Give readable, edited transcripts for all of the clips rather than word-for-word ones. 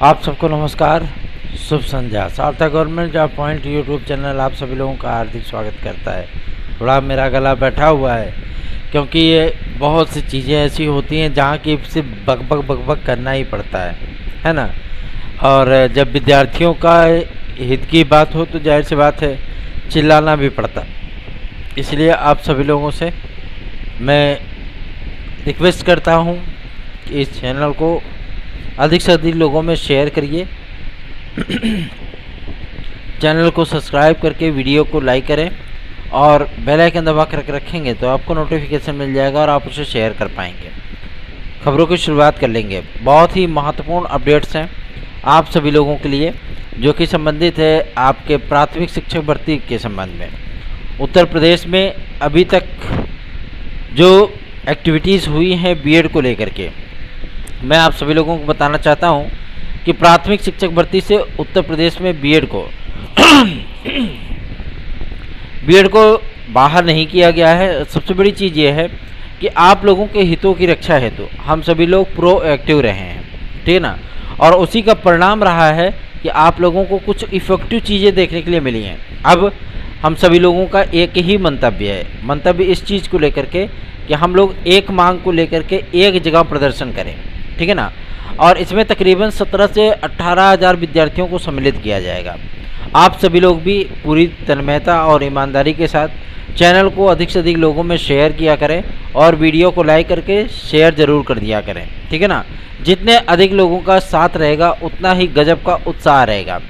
आप सबको नमस्कार, शुभ संध्या। सार्थक government job point YouTube channel आप सभी लोगों का हार्दिक स्वागत करता है। थोड़ा मेरा गला बैठा हुआ है क्योंकि ये बहुत सी चीज़ें ऐसी होती हैं जहाँ की सिर्फ बक करना ही पड़ता है ना। और जब विद्यार्थियों का हित की बात हो तो जाहिर सी बात है चिल्लाना भी पड़ता। इसलिए आप सभी लोगों से मैं रिक्वेस्ट करता हूँ कि इस चैनल को अधिक से अधिक लोगों में शेयर करिए। चैनल को सब्सक्राइब करके वीडियो को लाइक करें और बेल आइकन दबा कर रखेंगे तो आपको नोटिफिकेशन मिल जाएगा और आप उसे शेयर कर पाएंगे। खबरों की शुरुआत कर लेंगे। बहुत ही महत्वपूर्ण अपडेट्स हैं आप सभी लोगों के लिए जो कि संबंधित है आपके प्राथमिक शिक्षक भर्ती के संबंध में। उत्तर प्रदेश में अभी तक जो एक्टिविटीज़ हुई हैं बीएड को लेकर के, मैं आप सभी लोगों को बताना चाहता हूं कि प्राथमिक शिक्षक भर्ती से उत्तर प्रदेश में बीएड को बाहर नहीं किया गया है। सबसे बड़ी चीज़ ये है कि आप लोगों के हितों की रक्षा हेतु हम सभी लोग प्रोएक्टिव रहे हैं, ठीक है ना। और उसी का परिणाम रहा है कि आप लोगों को कुछ इफेक्टिव चीज़ें देखने के लिए मिली हैं। अब हम सभी लोगों का एक ही मंतव्य इस चीज़ को लेकर के कि हम लोग एक मांग को लेकर के एक जगह प्रदर्शन करें, ठीक है ना। और इसमें तकरीबन 17 से 18,000 विद्यार्थियों को सम्मिलित किया जाएगा। आप सभी लोग भी पूरी तन्मयता और ईमानदारी के साथ चैनल को अधिक से अधिक लोगों में शेयर किया करें और वीडियो को लाइक करके शेयर ज़रूर कर दिया करें, ठीक है ना। जितने अधिक लोगों का साथ रहेगा उतना ही गजब का उत्साह रहेगा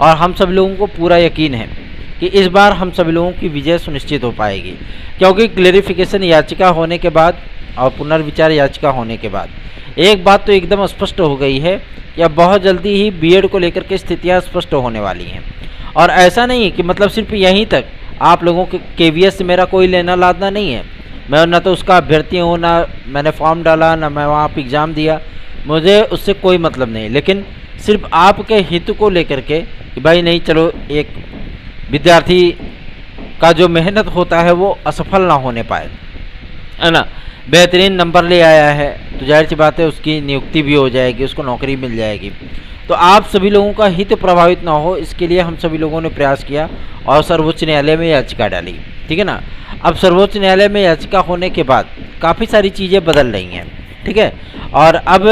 और हम सभी लोगों को पूरा यकीन है कि इस बार हम सभी लोगों की विजय सुनिश्चित हो पाएगी, क्योंकि क्लेरिफिकेशन याचिका होने के बाद और पुनर्विचार याचिका होने के बाद एक बात तो एकदम स्पष्ट हो गई है कि अब बहुत जल्दी ही बीएड को लेकर के स्थितियां स्पष्ट होने वाली हैं। और ऐसा नहीं है कि मतलब सिर्फ यहीं तक आप लोगों के केवीएस से मेरा कोई लेना लादना नहीं है। मैं ना तो उसका अभ्यर्थी हूँ, ना मैंने फॉर्म डाला, ना मैं वहाँ पर एग्ज़ाम दिया, मुझे उससे कोई मतलब नहीं। लेकिन सिर्फ आपके हित को लेकर के कि भाई नहीं, चलो एक विद्यार्थी का जो मेहनत होता है वो असफल ना होने पाए, है ना। बेहतरीन नंबर ले आया है तो जाहिर सी बात है उसकी नियुक्ति भी हो जाएगी, उसको नौकरी मिल जाएगी। तो आप सभी लोगों का हित प्रभावित ना हो इसके लिए हम सभी लोगों ने प्रयास किया और सर्वोच्च न्यायालय में याचिका डाली, ठीक है ना। अब सर्वोच्च न्यायालय में याचिका होने के बाद काफ़ी सारी चीज़ें बदल रही हैं, ठीक है। और अब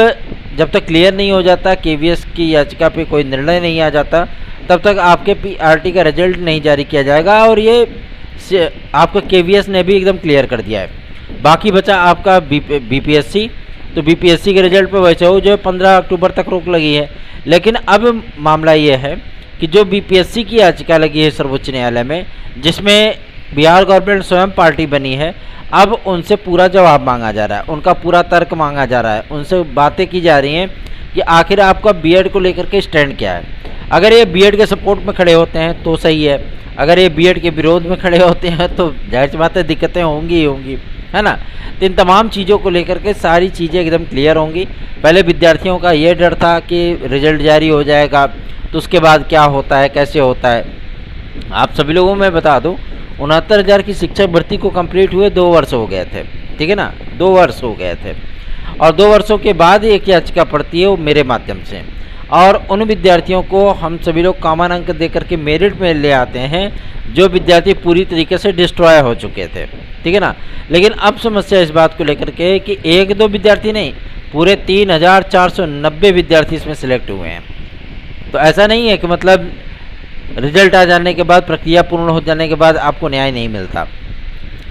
जब तक क्लियर नहीं हो जाता, केवीएस की याचिका पे कोई निर्णय नहीं आ जाता, तब तक आपके पीआरटी का रिजल्ट नहीं जारी किया जाएगा। और ये आपका केवीएस ने भी एकदम क्लियर कर दिया है। बाकी बचा आपका बीपीएससी, तो बीपीएससी के रिजल्ट पे वैसे हो जो 15 अक्टूबर तक रोक लगी है। लेकिन अब मामला ये है कि जो बीपीएससी की याचिका लगी है सर्वोच्च न्यायालय में, जिसमें बिहार गवर्नमेंट स्वयं पार्टी बनी है, अब उनसे पूरा जवाब मांगा जा रहा है, उनका पूरा तर्क मांगा जा रहा है, उनसे बातें की जा रही हैं कि आखिर आपका बीएड को लेकर के स्टैंड क्या है। अगर ये बीएड के सपोर्ट में खड़े होते हैं तो सही है, अगर ये बीएड के विरोध में खड़े होते हैं तो जाहिर सी बात है दिक्कतें होंगी ही होंगी, है ना। तो इन तमाम चीज़ों को लेकर के सारी चीज़ें एकदम क्लियर होंगी। पहले विद्यार्थियों का ये डर था कि रिजल्ट जारी हो जाएगा तो उसके बाद क्या होता है, कैसे होता है। आप सभी लोगों में बता दूं 69,000 की शिक्षक भर्ती को कंप्लीट हुए 2 वर्ष हो गए थे, ठीक है ना, 2 वर्ष हो गए थे। और 2 वर्षों के बाद एक याचिका पड़ती है वो मेरे माध्यम से, और उन विद्यार्थियों को हम सभी लोग कॉमन अंक दे करके मेरिट में ले आते हैं जो विद्यार्थी पूरी तरीके से डिस्ट्रॉय हो चुके थे, ठीक है ना। लेकिन अब समस्या इस बात को लेकर के कि 1-2 विद्यार्थी नहीं, पूरे 3,490 विद्यार्थी इसमें सिलेक्ट हुए हैं। तो ऐसा नहीं है कि मतलब रिजल्ट आ जाने के बाद, प्रक्रिया पूर्ण हो जाने के बाद आपको न्याय नहीं मिलता,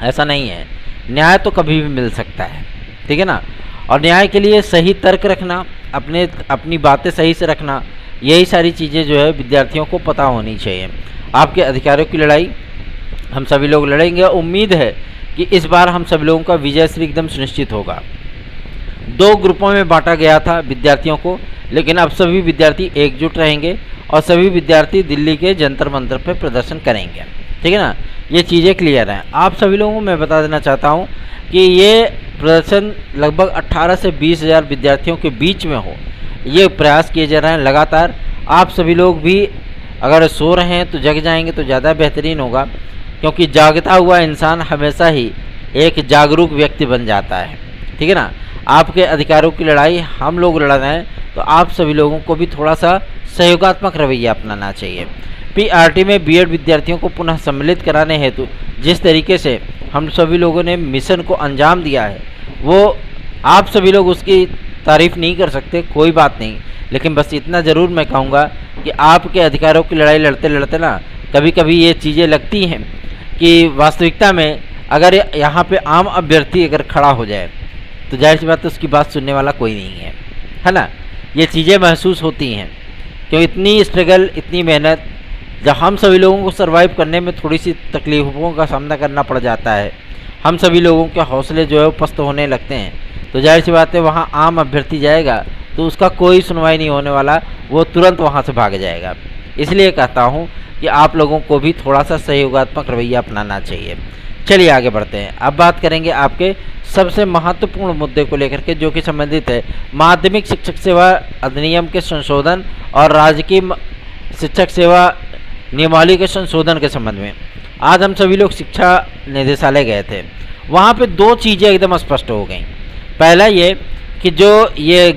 ऐसा नहीं है। न्याय तो कभी भी मिल सकता है, ठीक है ना। और न्याय के लिए सही तर्क रखना, अपनी बातें सही से रखना, यही सारी चीज़ें जो है विद्यार्थियों को पता होनी चाहिए। आपके अधिकारों की लड़ाई हम सभी लोग लड़ेंगे। उम्मीद है कि इस बार हम सभी लोगों का विजय श्री एकदम सुनिश्चित होगा। 2 ग्रुपों में बांटा गया था विद्यार्थियों को, लेकिन अब सभी विद्यार्थी एकजुट रहेंगे और सभी विद्यार्थी दिल्ली के जंतर मंतर पर प्रदर्शन करेंगे, ठीक है ना। ये चीज़ें क्लियर हैं। आप सभी लोगों को मैं बता देना चाहता हूँ कि ये प्रदर्शन लगभग 18 से 20,000 विद्यार्थियों के बीच में हो, ये प्रयास किए जा रहे हैं लगातार। आप सभी लोग भी अगर सो रहे हैं तो जग जाएंगे तो ज़्यादा बेहतरीन होगा, क्योंकि जागता हुआ इंसान हमेशा ही एक जागरूक व्यक्ति बन जाता है, ठीक है ना। आपके अधिकारों की लड़ाई हम लोग लड़ रहे हैं, तो आप सभी लोगों को भी थोड़ा सा सहयोगात्मक रवैया अपनाना चाहिए। पीआरटी में बीएड विद्यार्थियों को पुनः सम्मिलित कराने हेतु जिस तरीके से हम सभी लोगों ने मिशन को अंजाम दिया है, वो आप सभी लोग उसकी तारीफ़ नहीं कर सकते, कोई बात नहीं, लेकिन बस इतना ज़रूर मैं कहूँगा कि आपके अधिकारों की लड़ाई लड़ते लड़ते ना कभी कभी ये चीज़ें लगती हैं कि वास्तविकता में अगर यहाँ पे आम अभ्यर्थी अगर खड़ा हो जाए तो जाहिर सी बात है उसकी बात सुनने वाला कोई नहीं है ना। ये चीज़ें महसूस होती हैं क्यों इतनी स्ट्रगल, इतनी मेहनत, जब हम सभी लोगों को सर्वाइव करने में थोड़ी सी तकलीफ़ों का सामना करना पड़ जाता है, हम सभी लोगों के हौसले जो है पस्त होने लगते हैं, तो जाहिर सी बात है वहाँ आम अभ्यर्थी जाएगा तो उसका कोई सुनवाई नहीं होने वाला, वो तुरंत वहाँ से भाग जाएगा। इसलिए कहता हूँ कि आप लोगों को भी थोड़ा सा सहयोगात्मक रवैया अपनाना चाहिए। चलिए आगे बढ़ते हैं। अब बात करेंगे आपके सबसे महत्वपूर्ण मुद्दे को लेकर के, जो कि संबंधित है माध्यमिक शिक्षक सेवा अधिनियम के संशोधन और राजकीय शिक्षक सेवा नियमावली के संशोधन के संबंध में। आज हम सभी लोग शिक्षा निदेशालय गए थे, वहाँ पे दो चीज़ें एकदम स्पष्ट हो गई। पहला ये कि जो ये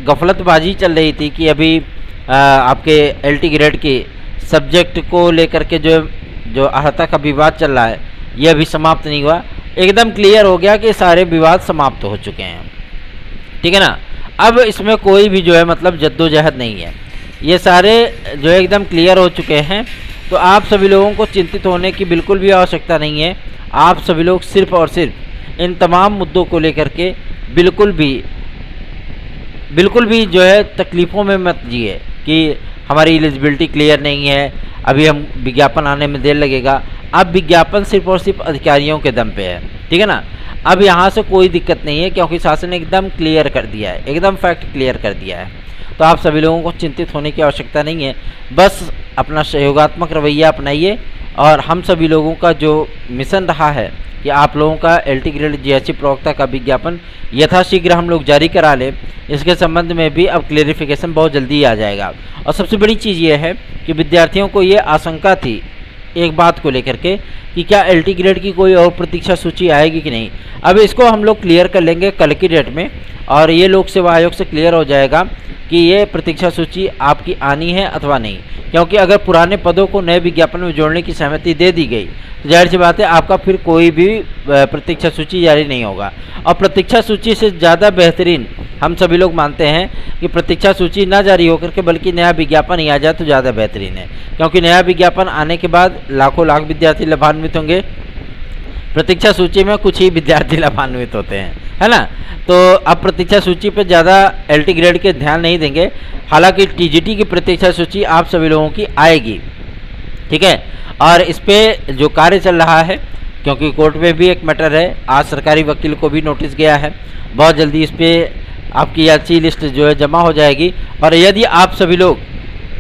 गफलतबाजी चल रही थी कि अभी आपके एलटी ग्रेड की सब्जेक्ट को लेकर के जो अर्हता का विवाद चल रहा है, ये अभी समाप्त नहीं हुआ। एकदम क्लियर हो गया कि सारे विवाद समाप्त हो चुके हैं, ठीक है ना। अब इसमें कोई भी जो है मतलब जद्दोजहद नहीं है, ये सारे जो है एकदम क्लियर हो चुके हैं। तो आप सभी लोगों को चिंतित होने की बिल्कुल भी आवश्यकता नहीं है। आप सभी लोग सिर्फ और सिर्फ इन तमाम मुद्दों को लेकर के बिल्कुल भी जो है तकलीफ़ों में मत जिए कि हमारी एलिजिबिलिटी क्लियर नहीं है, अभी हम विज्ञापन आने में देर लगेगा। अब विज्ञापन सिर्फ और सिर्फ अधिकारियों के दम पे है, ठीक है ना। अब यहाँ से कोई दिक्कत नहीं है क्योंकि शासन ने एकदम क्लियर कर दिया है, एकदम फैक्ट क्लियर कर दिया है। तो आप सभी लोगों को चिंतित होने की आवश्यकता नहीं है, बस अपना सहयोगात्मक रवैया अपनाइए। और हम सभी लोगों का जो मिशन रहा है कि आप लोगों का एलटी ग्रेड जीएचसी प्रवक्ता का विज्ञापन यथाशीघ्र हम लोग जारी करा लें, इसके संबंध में भी अब क्लेरिफिकेशन बहुत जल्दी आ जाएगा। और सबसे बड़ी चीज़ ये है कि विद्यार्थियों को ये आशंका थी एक बात को लेकर के कि क्या एलटी ग्रेड की कोई और प्रतीक्षा सूची आएगी कि नहीं। अब इसको हम लोग क्लियर कर लेंगे कल की डेट में, और ये लोक सेवा आयोग से क्लियर हो जाएगा कि ये प्रतीक्षा सूची आपकी आनी है अथवा नहीं। क्योंकि अगर पुराने पदों को नए विज्ञापन में जोड़ने की सहमति दे दी गई तो जाहिर सी बात है आपका फिर कोई भी प्रतीक्षा सूची जारी नहीं होगा। और प्रतीक्षा सूची से ज़्यादा बेहतरीन हम सभी लोग मानते हैं कि प्रतीक्षा सूची ना जारी होकर के बल्कि नया विज्ञापन ही आ जाए तो ज़्यादा बेहतरीन है। क्योंकि नया विज्ञापन आने के बाद लाखों लाख विद्यार्थी लाभान्वित होंगे, प्रतीक्षा सूची में कुछ ही विद्यार्थी लाभान्वित होते हैं, है ना। तो अब प्रतीक्षा सूची पर ज़्यादा एलटी ग्रेड के ध्यान नहीं देंगे। हालांकि टीजीटी की प्रतीक्षा सूची आप सभी लोगों की आएगी, ठीक है। और इस पर जो कार्य चल रहा है, क्योंकि कोर्ट में भी एक मैटर है, आज सरकारी वकील को भी नोटिस गया है, बहुत जल्दी इस पर आपकी याची लिस्ट जो है जमा हो जाएगी। और यदि आप सभी लोग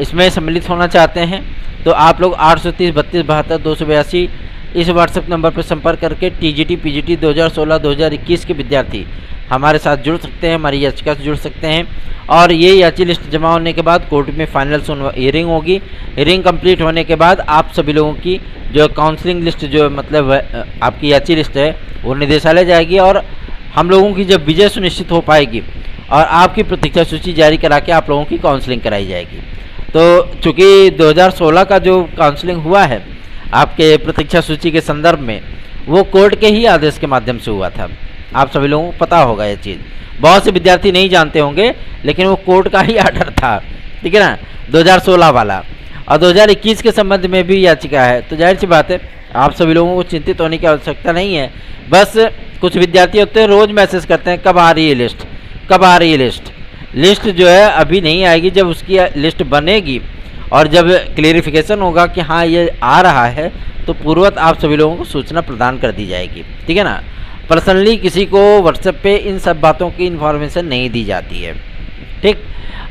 इसमें सम्मिलित होना चाहते हैं तो आप लोग 830 32 72 282 इस व्हाट्सएप नंबर पर संपर्क करके टीजीटी पीजीटी 2016-2021 के विद्यार्थी हमारे साथ जुड़ सकते हैं, हमारी याचिका से जुड़ सकते हैं। और ये याची लिस्ट जमा होने के बाद कोर्ट में फाइनल हियरिंग होगी। हियरिंग कंप्लीट होने के बाद आप सभी लोगों की जो काउंसलिंग लिस्ट जो मतलब आपकी याची लिस्ट है वो निदेशालय जाएगी, और हम लोगों की जब विजय सुनिश्चित हो पाएगी और आपकी प्रतीक्षा सूची जारी करा के आप लोगों की काउंसलिंग कराई जाएगी। तो चूँकि 2016 का जो काउंसलिंग हुआ है आपके प्रतीक्षा सूची के संदर्भ में, वो कोर्ट के ही आदेश के माध्यम से हुआ था। आप सभी लोगों को पता होगा ये चीज़, बहुत से विद्यार्थी नहीं जानते होंगे, लेकिन वो कोर्ट का ही आर्डर था, ठीक है ना, 2016 वाला। और 2021 के संबंध में भी याचिका है। तो जाहिर सी बात है आप सभी लोगों को चिंतित होने की आवश्यकता नहीं है। बस कुछ विद्यार्थी होते हैं रोज़ मैसेज करते हैं कब आ रही है लिस्ट, कब आ रही है लिस्ट। लिस्ट जो है अभी नहीं आएगी, जब उसकी लिस्ट बनेगी और जब क्लेरिफिकेशन होगा कि हाँ ये आ रहा है तो पूर्वत आप सभी लोगों को सूचना प्रदान कर दी जाएगी, ठीक है ना। पर्सनली किसी को व्हाट्सएप पे इन सब बातों की इन्फॉर्मेशन नहीं दी जाती है, ठीक।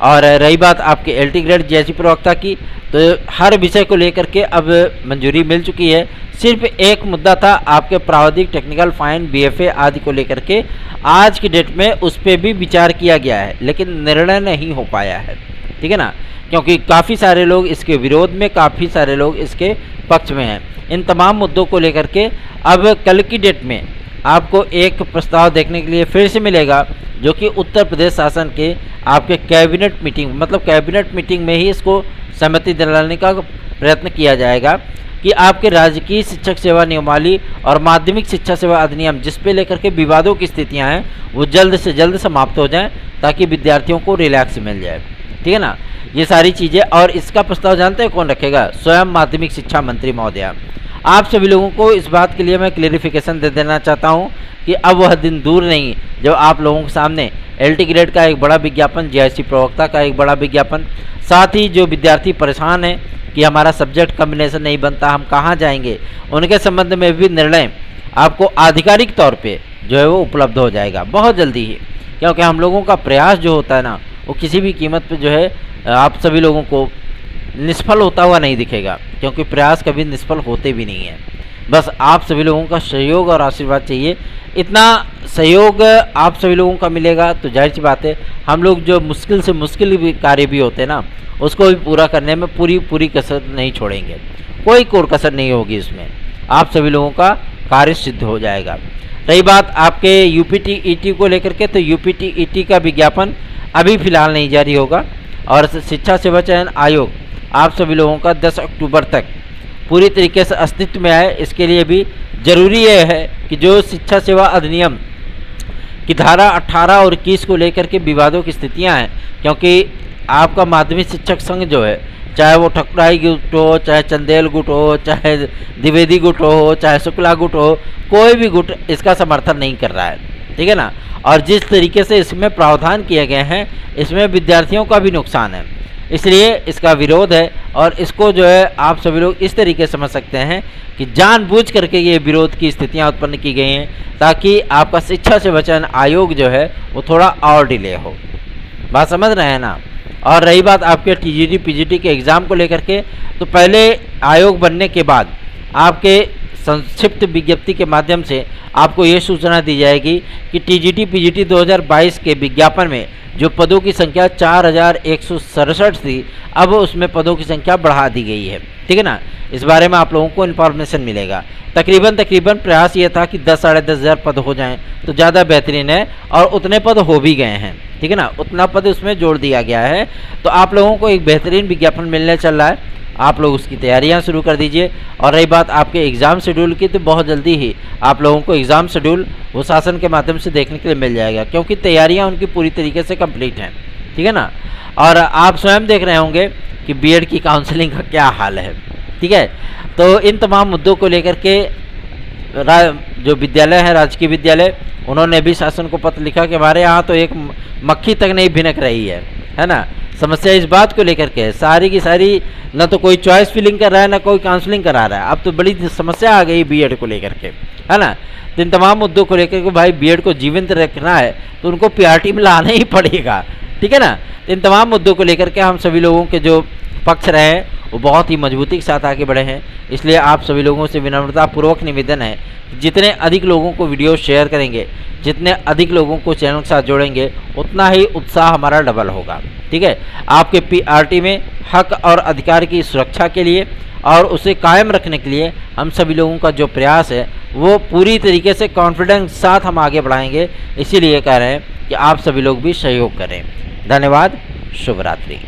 और रही बात आपके एलटी ग्रेड जीएचसी प्रवक्ता की, तो हर विषय को लेकर के अब मंजूरी मिल चुकी है। सिर्फ एक मुद्दा था आपके प्रावधिक, टेक्निकल, फाइन, बीएफए आदि को लेकर के, आज की डेट में उस पर भी विचार किया गया है, लेकिन निर्णय नहीं हो पाया है, ठीक है ना। क्योंकि काफ़ी सारे लोग इसके विरोध में, काफ़ी सारे लोग इसके पक्ष में हैं। इन तमाम मुद्दों को लेकर के अब कल की डेट में आपको एक प्रस्ताव देखने के लिए फिर से मिलेगा जो कि उत्तर प्रदेश शासन के आपके कैबिनेट मीटिंग, मतलब कैबिनेट मीटिंग में ही इसको सहमति दिलाने का प्रयत्न किया जाएगा कि आपके राजकीय शिक्षक सेवा नियमावली और माध्यमिक शिक्षा सेवा अधिनियम जिस पे लेकर के विवादों की स्थितियां हैं वो जल्द से जल्द समाप्त हो जाएं, ताकि विद्यार्थियों को रिलैक्स मिल जाए। ठीक है ना, ये सारी चीज़ें। और इसका प्रस्ताव जानते हैं कौन रखेगा? स्वयं माध्यमिक शिक्षा मंत्री महोदया। आप सभी लोगों को इस बात के लिए मैं क्लेरिफिकेशन दे देना चाहता हूँ कि अब वह दिन दूर नहीं जब आप लोगों के सामने LT ग्रेड का एक बड़ा विज्ञापन, GIC प्रवक्ता का एक बड़ा विज्ञापन, साथ ही जो विद्यार्थी परेशान हैं कि हमारा सब्जेक्ट कम्बिनेशन नहीं बनता, हम कहाँ जाएंगे, उनके संबंध में भी निर्णय आपको आधिकारिक तौर पे जो है वो उपलब्ध हो जाएगा बहुत जल्दी ही। क्योंकि हम लोगों का प्रयास जो होता है ना, वो किसी भी कीमत पे जो है आप सभी लोगों को निष्फल होता हुआ नहीं दिखेगा, क्योंकि प्रयास कभी निष्फल होते भी नहीं हैं। बस आप सभी लोगों का सहयोग और आशीर्वाद चाहिए। इतना सहयोग आप सभी लोगों का मिलेगा तो जाहिर सी बात है हम लोग जो मुश्किल से मुश्किल भी कार्य भी होते हैं ना, उसको भी पूरा करने में पूरी कसर नहीं छोड़ेंगे, कोई कोर कसर नहीं होगी इसमें, आप सभी लोगों का कार्य सिद्ध हो जाएगा। रही बात आपके UPT-ET को लेकर के, तो UPT-ET का विज्ञापन अभी फ़िलहाल नहीं जारी होगा और शिक्षा सेवा चयन आयोग आप सभी लोगों का 10 अक्टूबर तक पूरी तरीके से अस्तित्व में आए। इसके लिए भी ज़रूरी यह है कि जो शिक्षा सेवा अधिनियम की धारा 18 और 21 को लेकर के विवादों की स्थितियां हैं, क्योंकि आपका माध्यमिक शिक्षक संघ जो है, चाहे वो ठकुराई गुट हो, चाहे चंदेल गुट हो, चाहे द्विवेदी गुट हो, चाहे शुक्ला गुट हो, कोई भी गुट इसका समर्थन नहीं कर रहा है। ठीक है ना, और जिस तरीके से इसमें प्रावधान किए गए हैं इसमें विद्यार्थियों का भी नुकसान है, इसलिए इसका विरोध है। और इसको जो है आप सभी लोग इस तरीके से समझ सकते हैं कि जानबूझ करके ये विरोध की स्थितियां उत्पन्न की गई हैं, ताकि आपका शिक्षा सेवा चयन आयोग जो है वो थोड़ा और डिले हो। बात समझ रहे हैं ना। और रही बात आपके TGT PGT के एग्ज़ाम को लेकर के, तो पहले आयोग बनने के बाद आपके संक्षिप्त विज्ञप्ति के माध्यम से आपको ये सूचना दी जाएगी कि TGT PGT 2022 के विज्ञापन में जो पदों की संख्या 4167 थी, अब उसमें पदों की संख्या बढ़ा दी गई है। ठीक है ना, इस बारे में आप लोगों को इन्फॉर्मेशन मिलेगा। तकरीबन प्रयास ये था कि 10-10,500 हज़ार पद हो जाएं तो ज़्यादा बेहतरीन है, और उतने पद हो भी गए हैं। ठीक है ना, उतना पद उसमें जोड़ दिया गया है, तो आप लोगों को एक बेहतरीन विज्ञापन मिलने चल रहा है। आप लोग उसकी तैयारियां शुरू कर दीजिए। और रही बात आपके एग्ज़ाम शेड्यूल की, तो बहुत जल्दी ही आप लोगों को एग्ज़ाम शेड्यूल वो शासन के माध्यम से देखने के लिए मिल जाएगा, क्योंकि तैयारियां उनकी पूरी तरीके से कंप्लीट हैं। ठीक है ना, और आप स्वयं देख रहे होंगे कि BEd की काउंसलिंग का क्या हाल है। ठीक है, तो इन तमाम मुद्दों को लेकर के जो विद्यालय है, राजकीय विद्यालय, उन्होंने भी शासन को पत्र लिखा कि हमारे यहाँ तो एक मक्खी तक नहीं भिनक रही है ना। समस्या इस बात को लेकर के सारी की सारी, ना तो कोई चॉइस फिलिंग कर रहा है, ना कोई काउंसलिंग करा रहा है। अब तो बड़ी समस्या आ गई BEd को लेकर के, है ना। तो इन तमाम मुद्दों को लेकर के भाई BEd को जीवंत रखना है तो उनको PRT में लाना ही पड़ेगा। ठीक है ना, तो इन तमाम मुद्दों को लेकर के हम सभी लोगों के जो पक्ष रहे हैं वो बहुत ही मजबूती के साथ आगे बढ़े हैं। इसलिए आप सभी लोगों से विनम्रतापूर्वक निवेदन है, जितने अधिक लोगों को वीडियो शेयर करेंगे, जितने अधिक लोगों को चैनल के साथ जोड़ेंगे, उतना ही उत्साह हमारा डबल होगा। ठीक है, आपके PRT में हक और अधिकार की सुरक्षा के लिए और उसे कायम रखने के लिए हम सभी लोगों का जो प्रयास है वो पूरी तरीके से कॉन्फिडेंस के साथ हम आगे बढ़ाएंगे। इसीलिए कह रहे हैं कि आप सभी लोग भी सहयोग करें। धन्यवाद, शुभ रात्रि।